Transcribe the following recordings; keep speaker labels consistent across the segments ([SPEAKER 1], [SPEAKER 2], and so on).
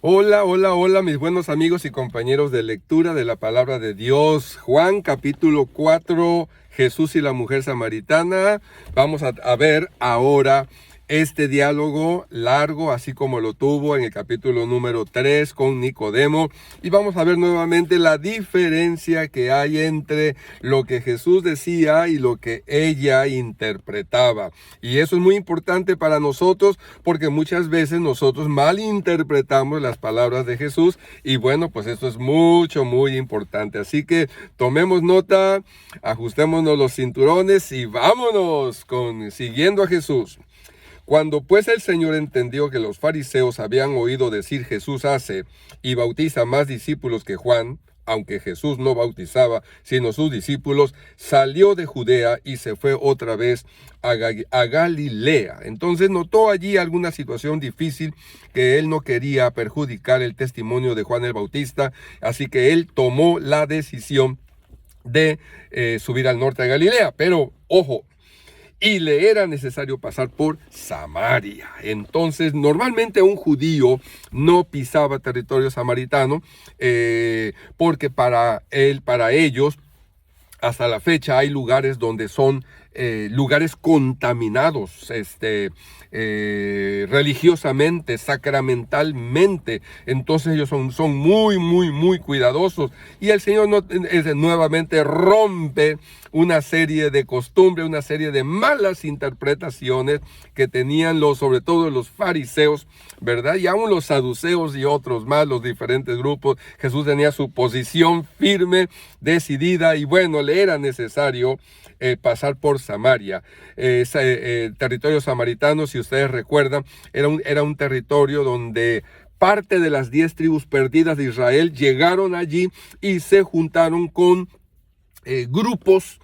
[SPEAKER 1] Hola, hola, hola, mis buenos amigos y compañeros de lectura de la palabra de Dios. Juan, capítulo 4, Jesús y la mujer samaritana. Vamos a ver ahora este diálogo largo, así como lo tuvo en el capítulo número 3 con Nicodemo. Y vamos a ver nuevamente la diferencia que hay entre lo que Jesús decía y lo que ella interpretaba. Y eso es muy importante para nosotros porque muchas veces nosotros malinterpretamos las palabras de Jesús. Y bueno, pues esto es muy importante. Así que tomemos nota, ajustémonos los cinturones y vámonos siguiendo a Jesús. Cuando pues el Señor entendió que los fariseos habían oído decir Jesús hace y bautiza más discípulos que Juan, aunque Jesús no bautizaba, sino sus discípulos, salió de Judea y se fue otra vez a Galilea. Entonces notó allí alguna situación difícil que él no quería perjudicar el testimonio de Juan el Bautista, así que él tomó la decisión de subir al norte de Galilea. Pero, ojo, y le era necesario pasar por Samaria. Entonces, normalmente un judío no pisaba territorio samaritano porque para ellos, hasta la fecha hay lugares donde son lugares contaminados religiosamente, sacramentalmente. Entonces ellos son muy cuidadosos. Y el Señor nuevamente rompe una serie de costumbres, una serie de malas interpretaciones que tenían sobre todo los fariseos, ¿verdad? Y aún los saduceos y otros más, los diferentes grupos. Jesús tenía su posición firme, decidida, y bueno, le era necesario pasar por Samaria. Territorio samaritano, si ustedes recuerdan, era un territorio donde parte de las 10 tribus perdidas de Israel llegaron allí y se juntaron con grupos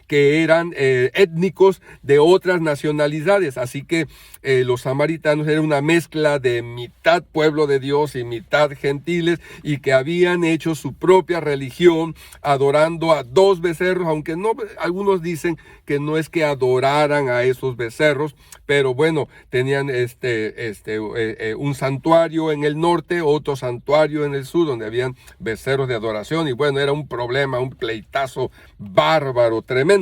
[SPEAKER 1] que eran étnicos de otras nacionalidades. Así que los samaritanos eran una mezcla de mitad pueblo de Dios y mitad gentiles, y que habían hecho su propia religión adorando a 2 becerros, aunque no, algunos dicen que no es que adoraran a esos becerros, pero bueno, tenían un santuario en el norte, otro santuario en el sur, donde habían becerros de adoración, y bueno, era un problema, un pleitazo bárbaro, tremendo.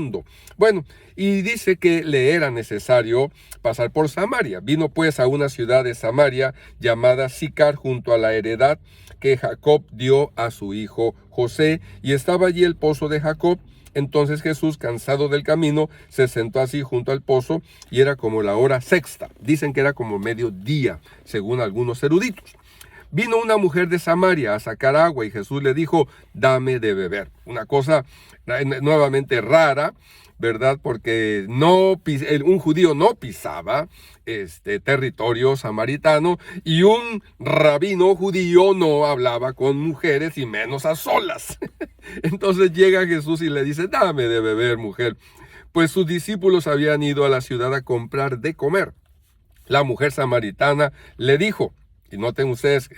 [SPEAKER 1] Bueno, y dice que le era necesario pasar por Samaria. Vino pues a una ciudad de Samaria llamada Sicar, junto a la heredad que Jacob dio a su hijo José, y estaba allí el pozo de Jacob. Entonces Jesús, cansado del camino, se sentó así junto al pozo, y era como la hora sexta. Dicen que era como mediodía, según algunos eruditos. Vino una mujer de Samaria a sacar agua, y Jesús le dijo: dame de beber. Una cosa nuevamente rara, ¿verdad? Porque un judío no pisaba territorio samaritano, y un rabino judío no hablaba con mujeres, y menos a solas. Entonces llega Jesús y le dice: dame de beber, mujer. Pues sus discípulos habían ido a la ciudad a comprar de comer. La mujer samaritana le dijo, y noten ustedes,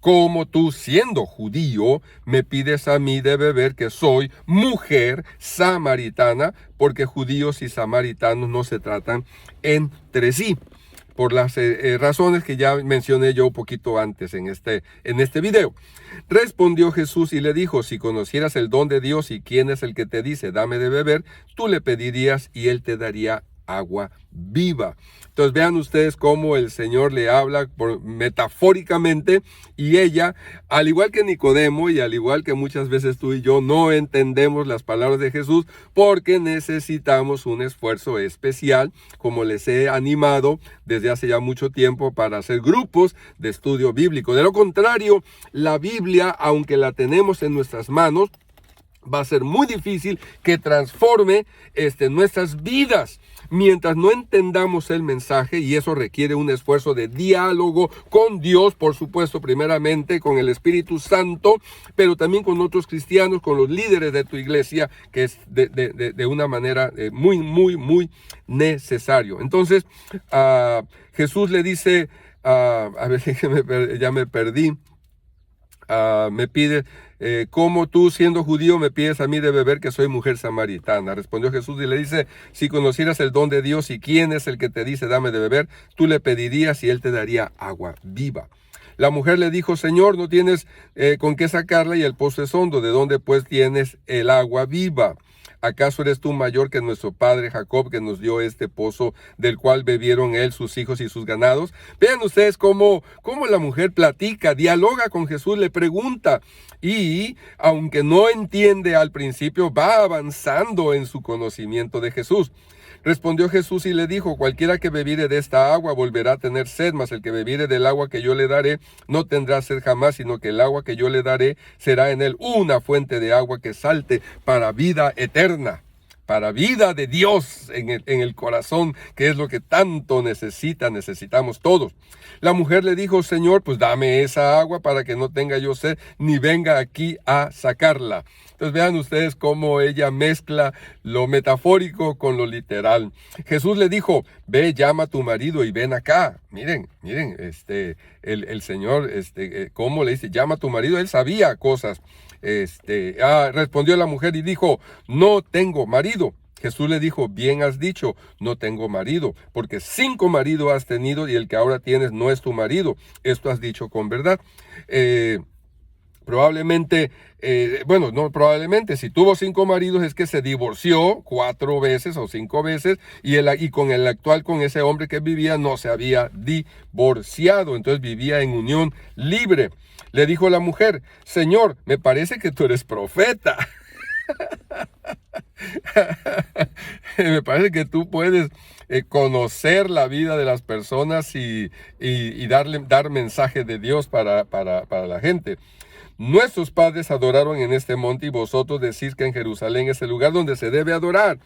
[SPEAKER 1] ¿cómo tú, siendo judío, me pides a mí de beber, que soy mujer samaritana? Porque judíos y samaritanos no se tratan entre sí, por las razones que ya mencioné yo un poquito antes en este video. Respondió Jesús y le dijo: si conocieras el don de Dios y quién es el que te dice dame de beber, tú le pedirías y él te daría agua viva. Entonces vean ustedes cómo el Señor le habla metafóricamente, y ella, al igual que Nicodemo y al igual que muchas veces tú y yo, no entendemos las palabras de Jesús porque necesitamos un esfuerzo especial, como les he animado desde hace ya mucho tiempo, para hacer grupos de estudio bíblico. De lo contrario, la Biblia, aunque la tenemos en nuestras manos, va a ser muy difícil que transforme nuestras vidas mientras no entendamos el mensaje, y eso requiere un esfuerzo de diálogo con Dios, por supuesto, primeramente con el Espíritu Santo, pero también con otros cristianos, con los líderes de tu iglesia, que es de una manera muy necesario. Entonces, Jesús le dice, a ver, ya me perdí. Me pide, ¿cómo tú, siendo judío, me pides a mí de beber, que soy mujer samaritana? Respondió Jesús y le dice: si conocieras el don de Dios y quién es el que te dice dame de beber, tú le pedirías y él te daría agua viva. La mujer le dijo, Señor, no tienes con qué sacarla y el pozo es hondo. ¿De dónde pues tienes el agua viva? ¿Acaso eres tú mayor que nuestro padre Jacob, que nos dio este pozo del cual bebieron él, sus hijos y sus ganados? Vean ustedes cómo la mujer platica, dialoga con Jesús, le pregunta. Y aunque no entiende al principio, va avanzando en su conocimiento de Jesús. Respondió Jesús y le dijo, cualquiera que bebiere de esta agua volverá a tener sed, mas el que bebiere del agua que yo le daré no tendrá sed jamás, sino que el agua que yo le daré será en él una fuente de agua que salte para vida eterna, para vida de Dios en el corazón, que es lo que tanto necesitamos todos. La mujer le dijo, Señor, pues dame esa agua para que no tenga yo sed, ni venga aquí a sacarla. Entonces vean ustedes cómo ella mezcla lo metafórico con lo literal. Jesús le dijo, ve, llama a tu marido y ven acá. Miren, el Señor, cómo le dice, llama a tu marido. Él sabía cosas. Respondió la mujer y dijo, no tengo marido. Jesús le dijo, bien has dicho, no tengo marido, porque 5 maridos has tenido y el que ahora tienes no es tu marido. Esto has dicho con verdad. Probablemente, si tuvo 5 maridos es que se divorció 4 veces o 5 veces y con el actual, con ese hombre que vivía, no se había divorciado, entonces vivía en unión libre. Le dijo la mujer, Señor, me parece que tú eres profeta. Me parece que tú puedes conocer la vida de las personas y dar mensaje de Dios para la gente. Nuestros padres adoraron en este monte y vosotros decís que en Jerusalén es el lugar donde se debe adorar.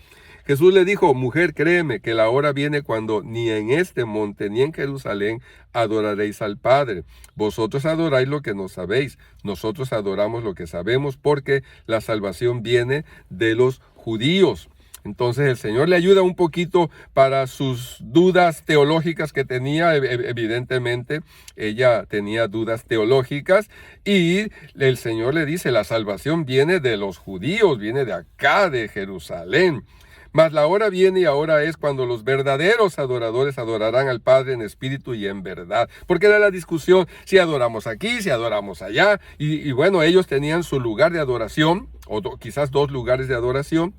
[SPEAKER 1] Jesús le dijo, mujer, créeme que la hora viene cuando ni en este monte ni en Jerusalén adoraréis al Padre. Vosotros adoráis lo que no sabéis, nosotros adoramos lo que sabemos, porque la salvación viene de los judíos. Entonces el Señor le ayuda un poquito para sus dudas teológicas que tenía. Evidentemente ella tenía dudas teológicas y el Señor le dice, la salvación viene de los judíos, viene de acá, de Jerusalén. Mas la hora viene y ahora es cuando los verdaderos adoradores adorarán al Padre en espíritu y en verdad. Porque era la discusión si adoramos aquí, si adoramos allá. Y bueno, ellos tenían su lugar de adoración, o quizás 2 lugares de adoración.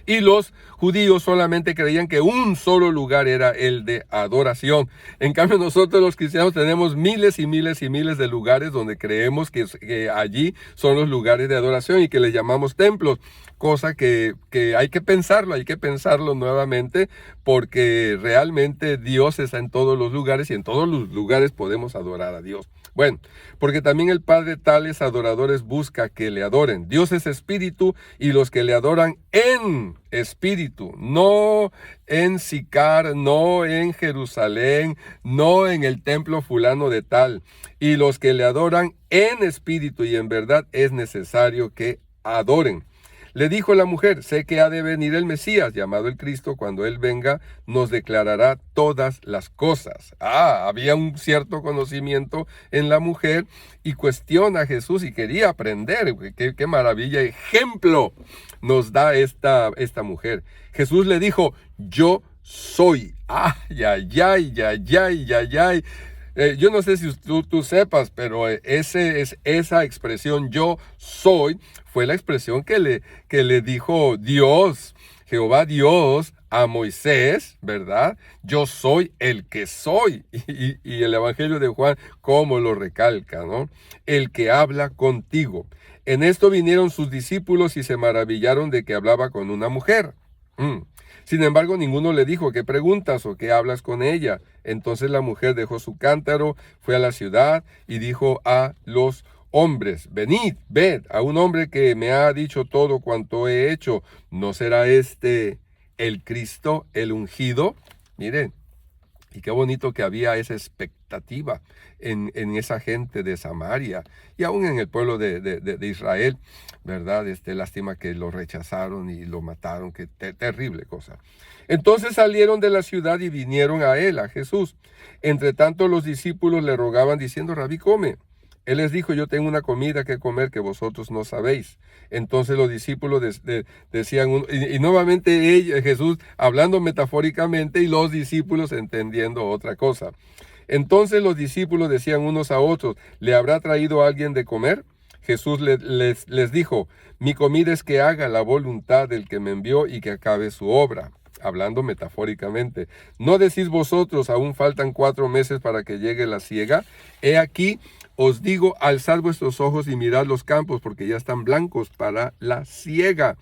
[SPEAKER 1] Y los judíos solamente creían que un solo lugar era el de adoración. En cambio, nosotros los cristianos tenemos miles y miles y miles de lugares donde creemos que allí son los lugares de adoración y que les llamamos templos. Cosa que hay que pensarlo nuevamente, porque realmente Dios está en todos los lugares y en todos los lugares podemos adorar a Dios. Bueno, porque también el Padre tales adoradores busca que le adoren. Dios es espíritu y los que le adoran en espíritu, no en Sicar, no en Jerusalén, no en el templo fulano de tal. Y los que le adoran en espíritu y en verdad es necesario que adoren. Le dijo la mujer, sé que ha de venir el Mesías, llamado el Cristo, cuando Él venga, nos declarará todas las cosas. Había un cierto conocimiento en la mujer y cuestiona a Jesús y quería aprender. Qué maravilla, ejemplo nos da esta mujer. Jesús le dijo, yo soy. Yo no sé si tú sepas, pero esa expresión yo soy fue la expresión que le dijo Dios, Jehová Dios a Moisés, ¿verdad? Yo soy el que soy. Y el Evangelio de Juan, ¿cómo lo recalca, no? El que habla contigo. En esto vinieron sus discípulos y se maravillaron de que hablaba con una mujer. Sin embargo, ninguno le dijo, ¿qué preguntas o qué hablas con ella? Entonces la mujer dejó su cántaro, fue a la ciudad y dijo a los hombres, venid, ved a un hombre que me ha dicho todo cuanto he hecho. ¿No será este el Cristo, el ungido? Miren, y qué bonito que había esa expectativa en esa gente de Samaria y aún en el pueblo de Israel, ¿verdad? Lástima que lo rechazaron y lo mataron, qué terrible cosa. Entonces salieron de la ciudad y vinieron a él, a Jesús. Entre tanto los discípulos le rogaban diciendo, Rabí, come. Él les dijo, yo tengo una comida que comer que vosotros no sabéis. Entonces los discípulos decían, y nuevamente Jesús hablando metafóricamente y los discípulos entendiendo otra cosa. Entonces los discípulos decían unos a otros, ¿le habrá traído alguien de comer? Jesús les dijo, mi comida es que haga la voluntad del que me envió y que acabe su obra. Hablando metafóricamente. ¿No decís vosotros, aún faltan 4 meses para que llegue la siega? He aquí, os digo, alzad vuestros ojos y mirad los campos, porque ya están blancos para la siega.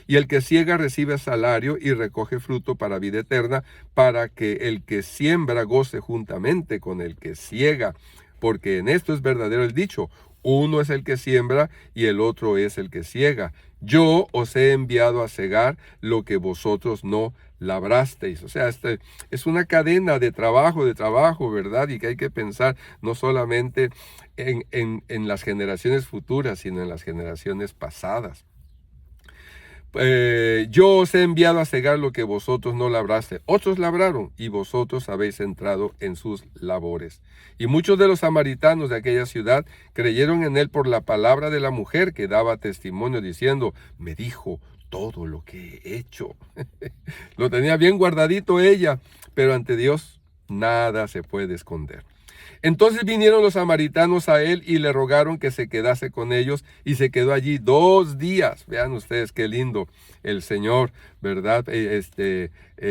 [SPEAKER 1] Y el que siega recibe salario y recoge fruto para vida eterna, para que el que siembra goce juntamente con el que siega. Porque en esto es verdadero el dicho, uno es el que siembra y el otro es el que siega. Yo os he enviado a segar lo que vosotros no labrasteis. O sea, es una cadena de trabajo, ¿verdad? Y que hay que pensar no solamente en las generaciones futuras, sino en las generaciones pasadas. Yo os he enviado a cegar lo que vosotros no labraste. Otros labraron y vosotros habéis entrado en sus labores. Y muchos de los samaritanos de aquella ciudad creyeron en él por la palabra de la mujer que daba testimonio diciendo, me dijo todo lo que he hecho. Lo tenía bien guardadito ella, pero ante Dios nada se puede esconder. Entonces vinieron los samaritanos a él y le rogaron que se quedase con ellos y se quedó allí 2 días. Vean ustedes qué lindo el Señor, ¿verdad?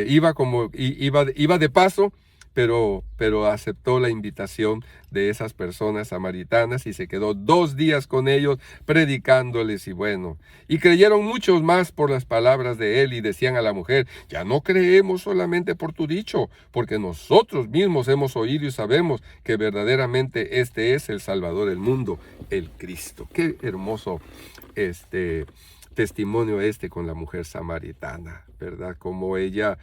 [SPEAKER 1] Iba de paso, pero aceptó la invitación de esas personas samaritanas y se quedó 2 días con ellos predicándoles y creyeron muchos más por las palabras de él y decían a la mujer, ya no creemos solamente por tu dicho, porque nosotros mismos hemos oído y sabemos que verdaderamente este es el Salvador del mundo, el Cristo. Qué hermoso testimonio con la mujer samaritana, ¿verdad? Como ella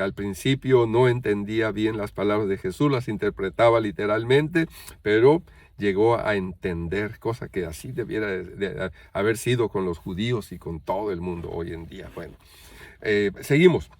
[SPEAKER 1] al principio no entendía bien las palabras de Jesús, las interpretaba literalmente, pero llegó a entender, cosa que así debiera de haber sido con los judíos y con todo el mundo hoy en día. Bueno, seguimos.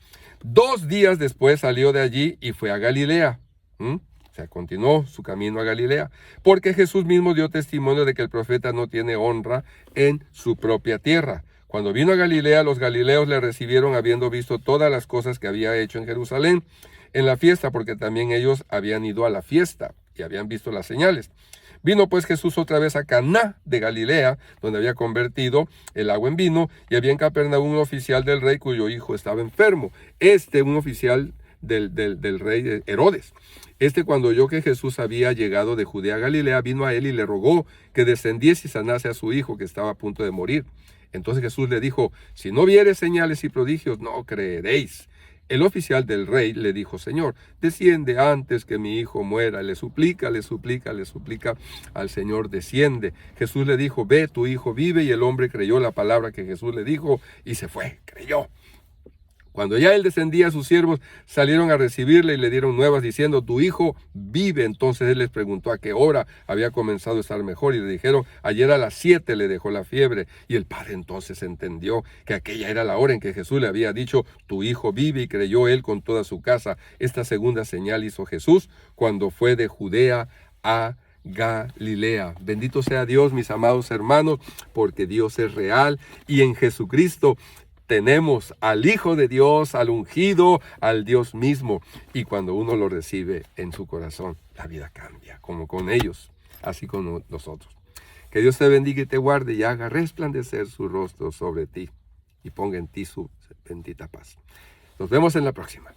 [SPEAKER 1] 2 días después salió de allí y fue a Galilea. O sea, continuó su camino a Galilea, porque Jesús mismo dio testimonio de que el profeta no tiene honra en su propia tierra. Cuando vino a Galilea, los galileos le recibieron habiendo visto todas las cosas que había hecho en Jerusalén en la fiesta, porque también ellos habían ido a la fiesta y habían visto las señales. Vino pues Jesús otra vez a Caná de Galilea, donde había convertido el agua en vino, y había en Capernaum un oficial del rey cuyo hijo estaba enfermo. Un oficial del rey Herodes. Cuando oyó que Jesús había llegado de Judea a Galilea, vino a él y le rogó que descendiese y sanase a su hijo, que estaba a punto de morir. Entonces Jesús le dijo, si no vieres señales y prodigios, no creeréis. El oficial del rey le dijo, Señor, desciende antes que mi hijo muera. Le suplica al Señor, desciende. Jesús le dijo, ve, tu hijo vive, y el hombre creyó la palabra que Jesús le dijo y se fue, creyó. Cuando ya él descendía, sus siervos salieron a recibirle y le dieron nuevas diciendo, tu hijo vive. Entonces él les preguntó a qué hora había comenzado a estar mejor y le dijeron, ayer a las 7 le dejó la fiebre. Y el padre entonces entendió que aquella era la hora en que Jesús le había dicho, tu hijo vive, y creyó él con toda su casa. Esta segunda señal hizo Jesús cuando fue de Judea a Galilea. Bendito sea Dios, mis amados hermanos, porque Dios es real y en Jesucristo tenemos al Hijo de Dios, al ungido, al Dios mismo. Y cuando uno lo recibe en su corazón, la vida cambia, como con ellos, así como nosotros. Que Dios te bendiga y te guarde y haga resplandecer su rostro sobre ti y ponga en ti su bendita paz. Nos vemos en la próxima.